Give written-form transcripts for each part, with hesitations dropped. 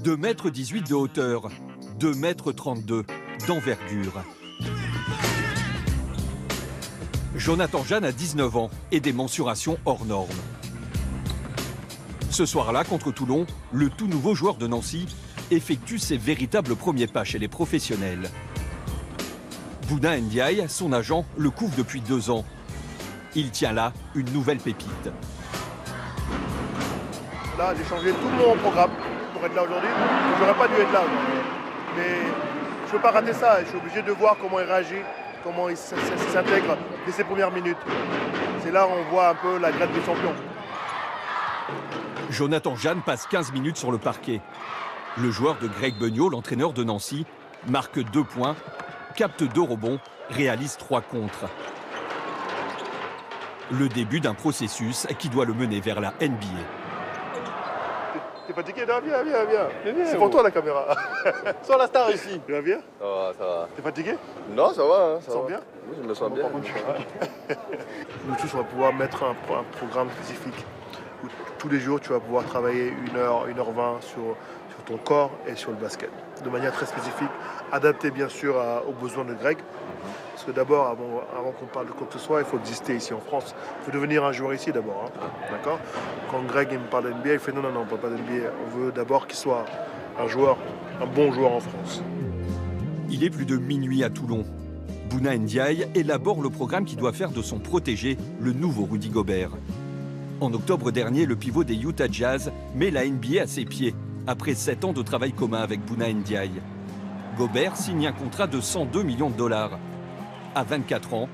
2,18 m de hauteur, 2,32 m d'envergure. Jonathan Jeanne a 19 ans et des mensurations hors normes. Ce soir-là, contre Toulon, le tout nouveau joueur de Nancy effectue ses véritables premiers pas chez les professionnels. Bouna Ndiaye, son agent, le couvre depuis 2 ans. Il tient là une nouvelle pépite. Là, j'ai changé tout mon programme pour être là aujourd'hui. Je n'aurais pas dû être là aujourd'hui. Mais je ne peux pas rater ça. Je suis obligé de voir comment il réagit, comment il s'intègre dès ses premières minutes. C'est là où on voit un peu la grade des champions. Jonathan Jeanne passe 15 minutes sur le parquet. Le joueur de Greg Beugnot, l'entraîneur de Nancy, marque 2 points, capte 2 rebonds, réalise 3 contres. Le début d'un processus qui doit le mener vers la NBA. T'es fatigué? Non, viens. C'est pour toi la caméra. Sans la star ici. Tu vas bien? Ça va. T'es fatigué? Non, ça va. Tu te sens bien? Oui, je me sens bien. Nous tous, on va pouvoir mettre un programme spécifique où tous les jours, tu vas pouvoir travailler 1h, 1h20 sur ton corps et sur le basket. De manière très spécifique, adaptée bien sûr aux besoins de Greg. Parce que d'abord, avant qu'on parle de quoi que ce soit, il faut exister ici en France. Il faut devenir un joueur ici d'abord. Hein. D'accord? Quand Greg il me parle d'NBA, il fait non, on ne parle pas d'NBA. On veut d'abord qu'il soit un bon joueur en France. Il est plus de minuit à Toulon. Bouna Ndiaye élabore le programme qui doit faire de son protégé le nouveau Rudy Gobert. En octobre dernier, le pivot des Utah Jazz met la NBA à ses pieds, après 7 ans de travail commun avec Bouna Ndiaye. Gobert signe un contrat de 102 millions de dollars. À 24 ans,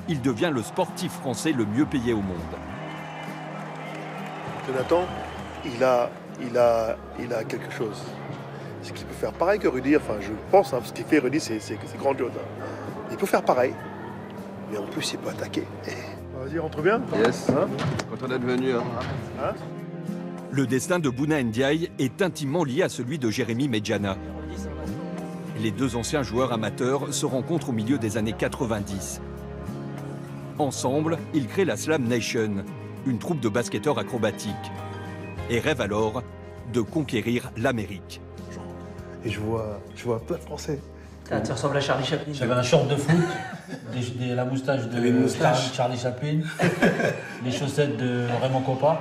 il devient le sportif français le mieux payé au monde. Jonathan, il a quelque chose. C'est qu'il peut faire pareil que Rudy. Enfin, je pense, ce qu'il fait Rudy, c'est grandiose. Hein. Il peut faire pareil, mais en plus, il peut attaquer. Vas-y, rentre bien. Yes. Hein? Content d'être venu. Hein. Le destin de Bouna Ndiaye est intimement lié à celui de Jérémy Medjana. Les 2 anciens joueurs amateurs se rencontrent au milieu des années 90. Ensemble, ils créent la Slam Nation, une troupe de basketteurs acrobatiques, et rêvent alors de conquérir l'Amérique. Et je vois plein de Français. Tu ressembles à Charlie Chaplin. J'avais un short de foot, la moustache de Charlie Chaplin, les chaussettes de Raymond Coppa.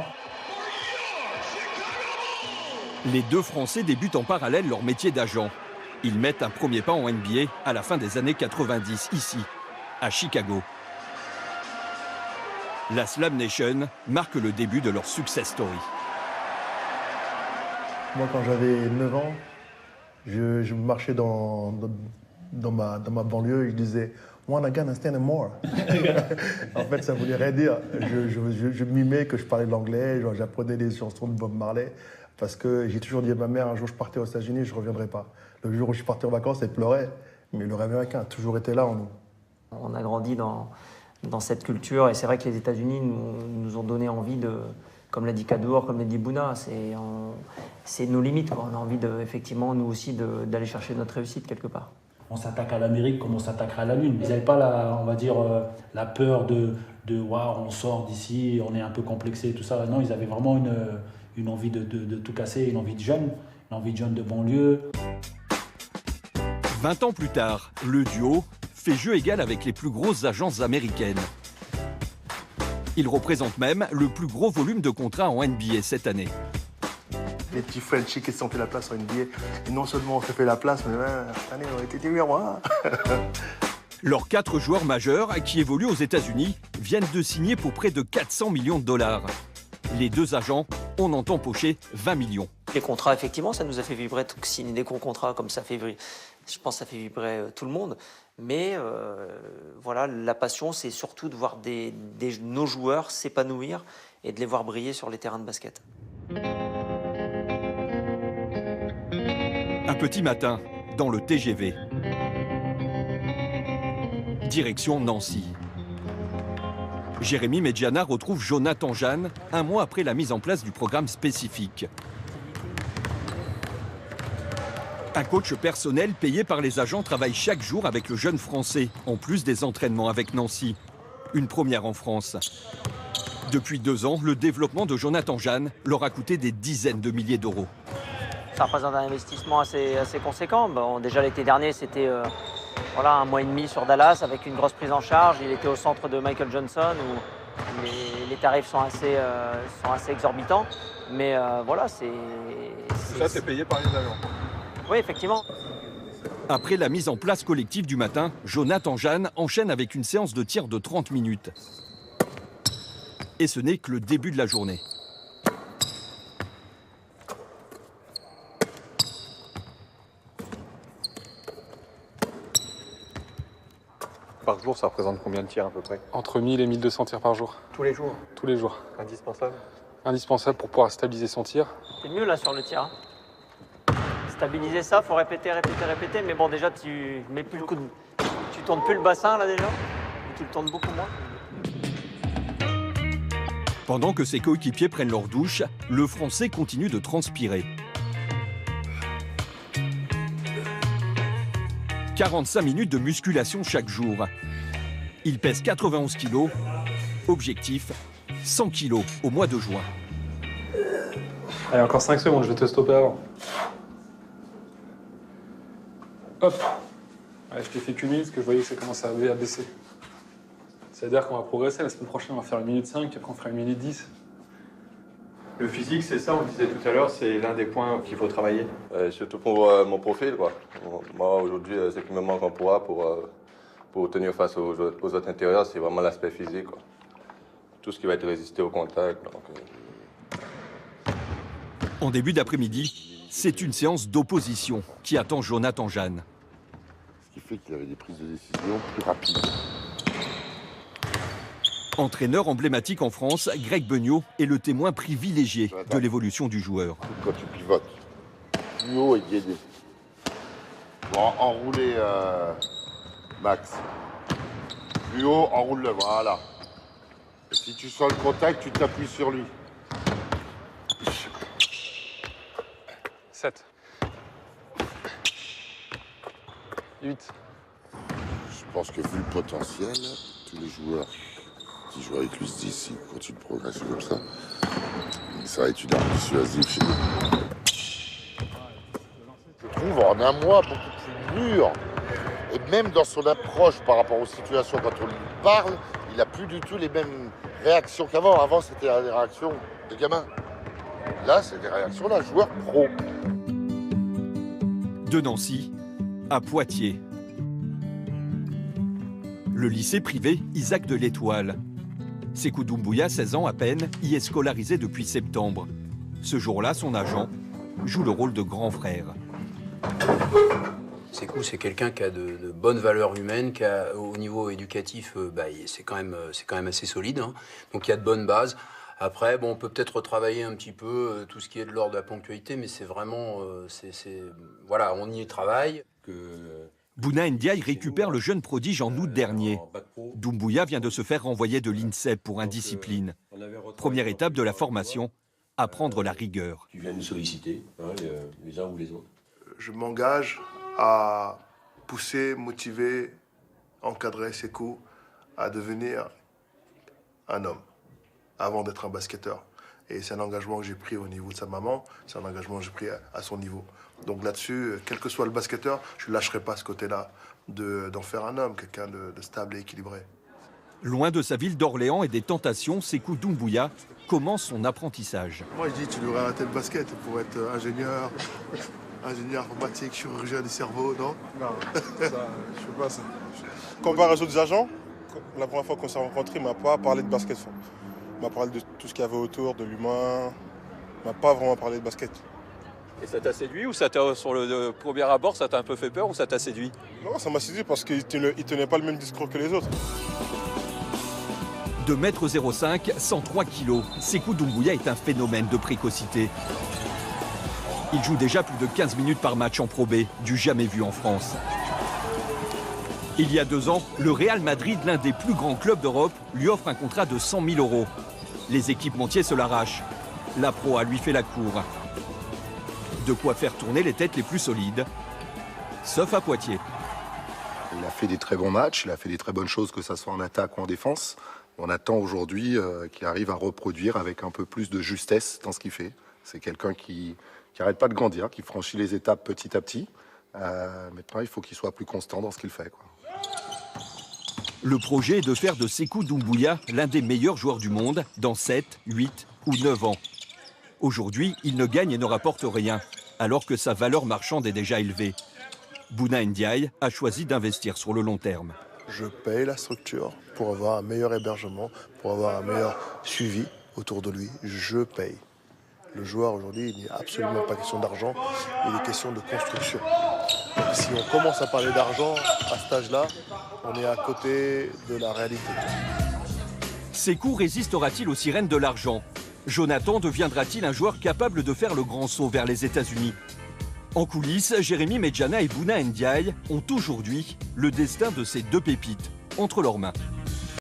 Les 2 Français débutent en parallèle leur métier d'agent. Ils mettent un premier pas en NBA à la fin des années 90, ici, à Chicago. La Slam Nation marque le début de leur success story. Moi, quand j'avais 9 ans, je marchais dans ma banlieue et je disais « One again and stand more ». En fait, ça voulait rien dire. Je mimais que je parlais de l'anglais, j'apprenais des chansons de Bob Marley, parce que j'ai toujours dit à ma mère, un jour je partais aux États-Unis, je ne reviendrai pas. Le jour où je suis parti en vacances, elle pleurait, mais le rêve américain a toujours été là en nous. On a grandi dans cette culture et c'est vrai que les États-Unis nous ont donné envie de, comme l'a dit Kadour, comme l'a dit Bouna, c'est nos limites, quoi. On a envie effectivement nous aussi d'aller chercher notre réussite quelque part. On s'attaque à l'Amérique comme on s'attaquera à la Lune. Ils n'avaient pas la peur de wow, on sort d'ici, on est un peu complexé, tout ça. Non, ils avaient vraiment une envie de tout casser, une envie de jeune de banlieue. 20 ans plus tard, le duo fait jeu égal avec les plus grosses agences américaines. Il représente même le plus gros volume de contrats en NBA cette année. Les petits Frenchies qui se sont fait la place en NBA. Et non seulement on s'est fait la place, mais cette année on a été numéro 1. Leurs 4 joueurs majeurs qui évoluent aux États-Unis viennent de signer pour près de 400 millions de dollars. Les 2 agents en ont empoché 20 millions. Les contrats, effectivement, ça nous a fait vibrer. Signer des gros contrats comme ça fait vibrer, je pense que ça fait vibrer tout le monde. Mais voilà, la passion, c'est surtout de voir nos joueurs s'épanouir et de les voir briller sur les terrains de basket. Un petit matin, dans le TGV. Direction Nancy. Jérémy Medjana retrouve Jonathan Jeanne un mois après la mise en place du programme spécifique. Un coach personnel payé par les agents travaille chaque jour avec le jeune Français, en plus des entraînements avec Nancy. Une première en France. Depuis 2 ans, le développement de Jonathan Jeanne leur a coûté des dizaines de milliers d'euros. ça représente un investissement assez conséquent. Bon, déjà l'été dernier, c'était voilà, 1 mois et demi sur Dallas avec une grosse prise en charge. Il était au centre de Michael Johnson où les tarifs sont assez exorbitants. Mais voilà, Ça, c'est payé par les agents. Oui, effectivement. Après la mise en place collective du matin, Jonathan Jeanne enchaîne avec une séance de tir de 30 minutes. Et ce n'est que le début de la journée. Par jour, ça représente combien de tirs à peu près? Entre 1000 et 1200 tirs par jour, Tous les jours. tous les jours. Indispensable. Indispensable pour pouvoir stabiliser son tir. C'est mieux là sur le tir. Stabiliser ça, faut répéter, mais bon déjà tu mets plus le coup de... Tu tournes plus le bassin là déjà, ou tu le tournes beaucoup moins. Pendant que ses coéquipiers prennent leur douche, le Français continue de transpirer. 45 minutes de musculation chaque jour. Il pèse 91 kilos. Objectif, 100 kilos au mois de juin. Allez, encore 5 secondes, je vais te stopper avant. Hop. Allez, je t'ai fait qu'une minute parce que je voyais que ça commençait à baisser. C'est-à-dire qu'on va progresser. La semaine prochaine, on va faire 1 minute 5, puis après on fera 1 minute 10. Le physique, c'est ça, on le disait tout à l'heure, c'est l'un des points qu'il faut travailler. Surtout pour mon profil, quoi. Moi, aujourd'hui, ce qui me manque en poids pour tenir face aux autres intérieurs, c'est vraiment l'aspect physique, quoi. Tout ce qui va être résisté au contact. Donc, En début d'après-midi, c'est une séance d'opposition qui attend Jonathan Jeanne. Ce qui fait qu'il avait des prises de décision plus rapides. Entraîneur emblématique en France, Greg Beugnot est le témoin privilégié de l'évolution du joueur. Quand tu pivotes, plus haut et guidé. Bon, enrouler Max. Plus haut, enroule-le, voilà. Et si tu sens le contact, tu t'appuies sur lui. 7. 8. Je pense que vu le potentiel, tous les joueurs qui jouent avec lui se disent s'il continue de progresser comme ça va être une arme dissuasive chez nous. Je trouve en un mois beaucoup plus mûr. Et même dans son approche par rapport aux situations, quand on lui parle, il n'a plus du tout les mêmes réactions qu'avant. Avant, c'était des réactions de gamin. Là, c'est des réactions d'un joueur pro. De Nancy à Poitiers. Le lycée privé Isaac de l'Étoile. Sékou Doumbouya, 16 ans à peine, y est scolarisé depuis septembre. Ce jour-là, son agent joue le rôle de grand frère. Sékou, c'est quelqu'un qui a de bonnes valeurs humaines, qui a, au niveau éducatif, c'est quand même assez solide, hein. Donc il y a de bonnes bases. Après, bon, on peut peut-être retravailler un petit peu tout ce qui est de l'ordre de la ponctualité, mais c'est vraiment, voilà, on y travaille. Bouna Ndiaye récupère le jeune prodige en août dernier. Doumbouya vient de se faire renvoyer de l'INSEP pour indiscipline. Première étape de la formation, apprendre la rigueur. Tu viens nous solliciter, hein, les uns ou les autres. Je m'engage à pousser, motiver, encadrer Sékou à devenir un homme avant d'être un basketteur. Et c'est un engagement que j'ai pris au niveau de sa maman, c'est un engagement que j'ai pris à son niveau. Donc là-dessus, quel que soit le basketteur, je ne lâcherai pas ce côté-là d'en faire un homme, quelqu'un de stable et équilibré. Loin de sa ville d'Orléans et des tentations, Sékou Doumbouya commence son apprentissage. Moi, je dis, tu devrais arrêter le basket pour être ingénieur informatique, chirurgien du cerveau, non? Non, ça, je ne fais pas ça. Comparé aux autres agents, la première fois qu'on s'est rencontrés, il ne m'a pas parlé de basket. Il m'a parlé de tout ce qu'il y avait autour, de l'humain. Il ne m'a pas vraiment parlé de basket. Et ça t'a séduit ou ça t'a, sur le premier abord, ça t'a un peu fait peur ou ça t'a séduit? Non, ça m'a séduit parce qu'il ne tenait pas le même discours que les autres. 2,05 m, 103 kg, Sékou Doumbouya est un phénomène de précocité. Il joue déjà plus de 15 minutes par match en Pro B, du jamais vu en France. Il y a 2 ans, le Real Madrid, l'un des plus grands clubs d'Europe, lui offre un contrat de 100 000 €. Les équipementiers se l'arrachent. La Pro A lui fait la cour. De quoi faire tourner les têtes les plus solides, sauf à Poitiers. Il a fait des très bons matchs, il a fait des très bonnes choses, que ce soit en attaque ou en défense. On attend aujourd'hui qu'il arrive à reproduire avec un peu plus de justesse dans ce qu'il fait. C'est quelqu'un qui qui n'arrête pas de grandir, qui franchit les étapes petit à petit. Maintenant, il faut qu'il soit plus constant dans ce qu'il fait, quoi. Le projet est de faire de Sékou Doumbouya l'un des meilleurs joueurs du monde dans 7, 8 ou 9 ans. Aujourd'hui, il ne gagne et ne rapporte rien, alors que sa valeur marchande est déjà élevée. Bouna Ndiaye a choisi d'investir sur le long terme. Je paye la structure pour avoir un meilleur hébergement, pour avoir un meilleur suivi autour de lui. Je paye. Le joueur aujourd'hui, il n'y a absolument pas question d'argent, il est question de construction. Donc, si on commence à parler d'argent à cet âge-là, on est à côté de la réalité. Sékou résistera-t-il aux sirènes de l'argent? Jonathan deviendra-t-il un joueur capable de faire le grand saut vers les États-Unis? En coulisses, Jérémy Medjana et Bouna Ndiaye ont aujourd'hui le destin de ces deux pépites entre leurs mains.